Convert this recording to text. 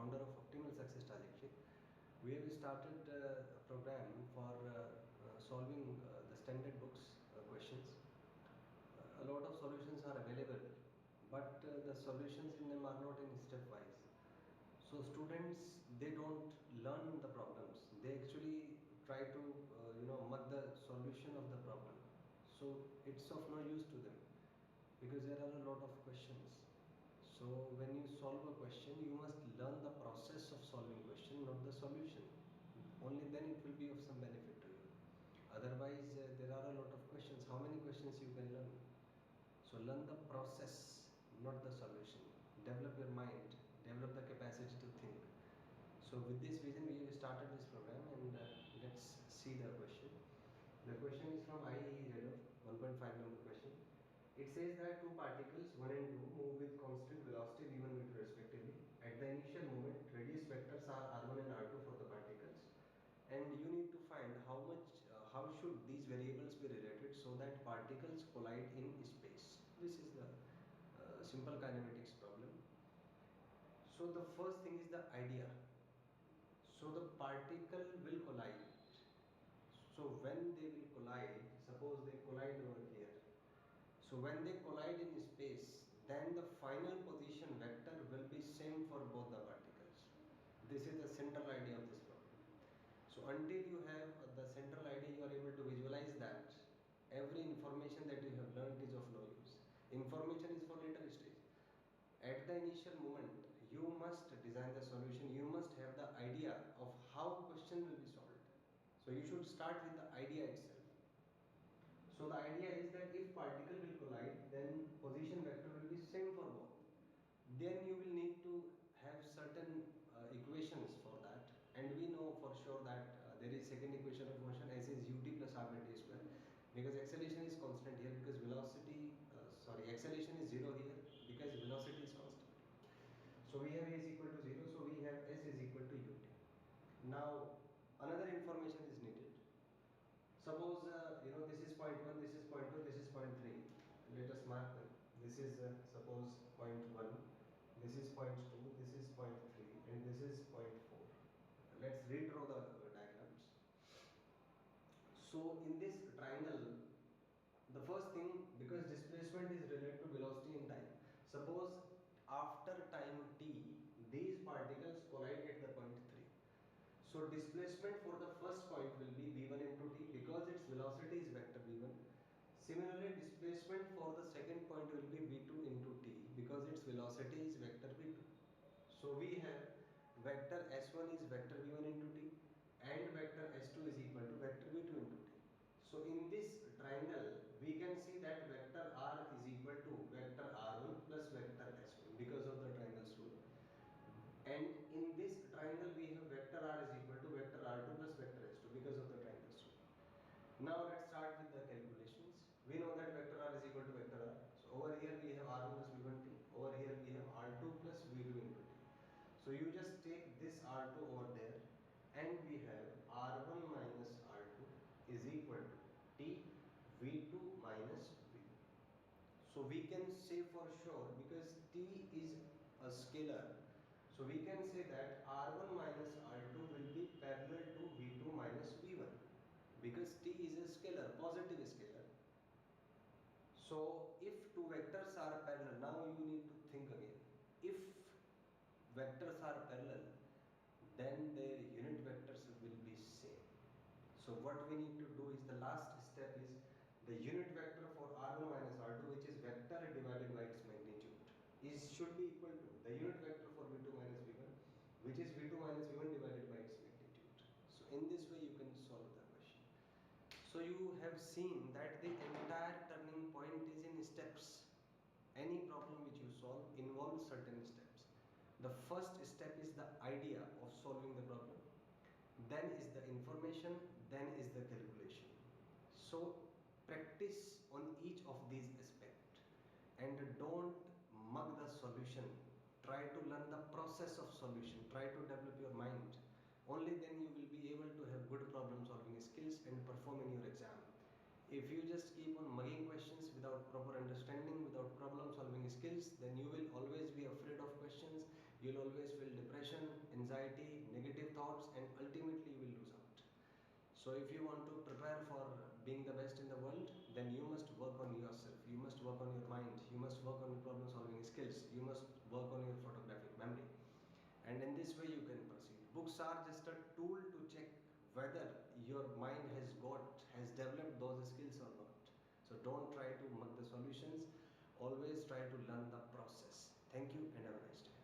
founder of Optimal Success Trajectory. We have started a program for solving the standard books questions. A lot of solutions are available, but the solutions in them are not in stepwise. So students, they don't learn the problems. They actually try to mug the solution of the problem. So it's of no use to them because there are a lot of questions. So when you solve a question, you must learn the process of solving question, not the solution. Only then it will be of some benefit to you. Otherwise, there are a lot of questions. How many questions you can learn? So learn the process, not the solution. Develop your mind, develop the capacity to think. So with this vision, we have started this program, and let's see the question. The question is from IAEE Irodov, 1.5 number question. It says that two particles 1 and 2 move with constant velocity v1 v2 respectively. At the initial moment, radius vectors are r1 and r2 for the particles, and you need to find how should these variables be related so that particles collide in space. This is the simple kinematics problem. So the first thing is the idea. So the particle will collide. So when they will collide, suppose they collide over here. So when they collide in space, then the final position vector will be same for both the particles. This is the central idea of this problem. So until you have the central idea, you are able to visualize that every information that you have learned is of no use. Information is for later stage. At the initial moment, you must design the solution. You must have the idea of how question will be solved. So you should start with the idea itself. So the idea is that if particle will collide, then position vector will be same for both. Then you will need to have certain equations for that, and we know for sure that there is second equation of motion, S is ut plus r by t square, because acceleration is constant here, because acceleration is 0 here because velocity is constant. So we have a is equal to 0, so we have S is equal to ut. Now another information is needed. Suppose this is point 1, this is point 2, this is point 3. Let us mark them. This is suppose point 1, this is point 2, this is point 3, and this is point 4. Let's redraw the diagrams. So in this triangle, the first thing, because displacement is related to velocity in time, suppose after time t, these particles collide at the point 3. So displacement for the first point will be v1 into t, because its velocity is vector v1. Similarly, displacement for the second point will be v2 into t, because its velocity is vector v2. So we have vector s1 is vector v1 into t, and vector s2 is equal to vector v2 into t. So in this triangle, we can see that vector r is equal to vector r1 plus vector s1 because of the triangle's rule. And in this triangle, we have vector r is equal to vector r2 plus vector s2 because of the triangle's rule. Now let's start with the calculations. We know that vector r is equal to vector r. So over here we have r1 plus v1t. Over here we have r2 plus v2 into t. So you just take this r2 over there, and we have r1 minus r2 is equal to t v2 minus v1. So we can say for sure, because t is a scalar, so we can say that r1 minus r2 will be parallel to v2 minus v1, because t is a scalar, positive scalar. So if two vectors are parallel, now you need to think again. If vectors are parallel, then their unit vectors will be same. So what we need to do is, the last step is the unit vector for r1 minus r2, which is vector divided by its magnitude, should be equal to the unit vector for v2 minus v1, which is v2 minus v1 divided by its magnitude. So in this way you can solve the question. So you have seen that the entire turning point is in steps. Any problem which you solve involves certain steps. The first step is the idea of solving the problem, then is the information, then is the calculation. So practice on each of these aspects, and don't mug the solution. Try to learn the process of solution. Try to develop your mind. Only then you will be able to have good problem solving skills and perform in your exam. If you just keep on mugging questions without proper understanding, without problem solving skills, then you will always be afraid of questions. You will always feel depression. anxiety, negative thoughts, and ultimately you will lose out. So if you want to prepare for being the best in the world, then you must work on yourself. You must work on your mind. You must work on your problem solving skills. You must work on your photographic memory. And in this way you can proceed. Books are just a tool to check whether your mind has developed those skills or not. So don't try to mug the solutions. Always try to learn the process. Thank you and have a nice day.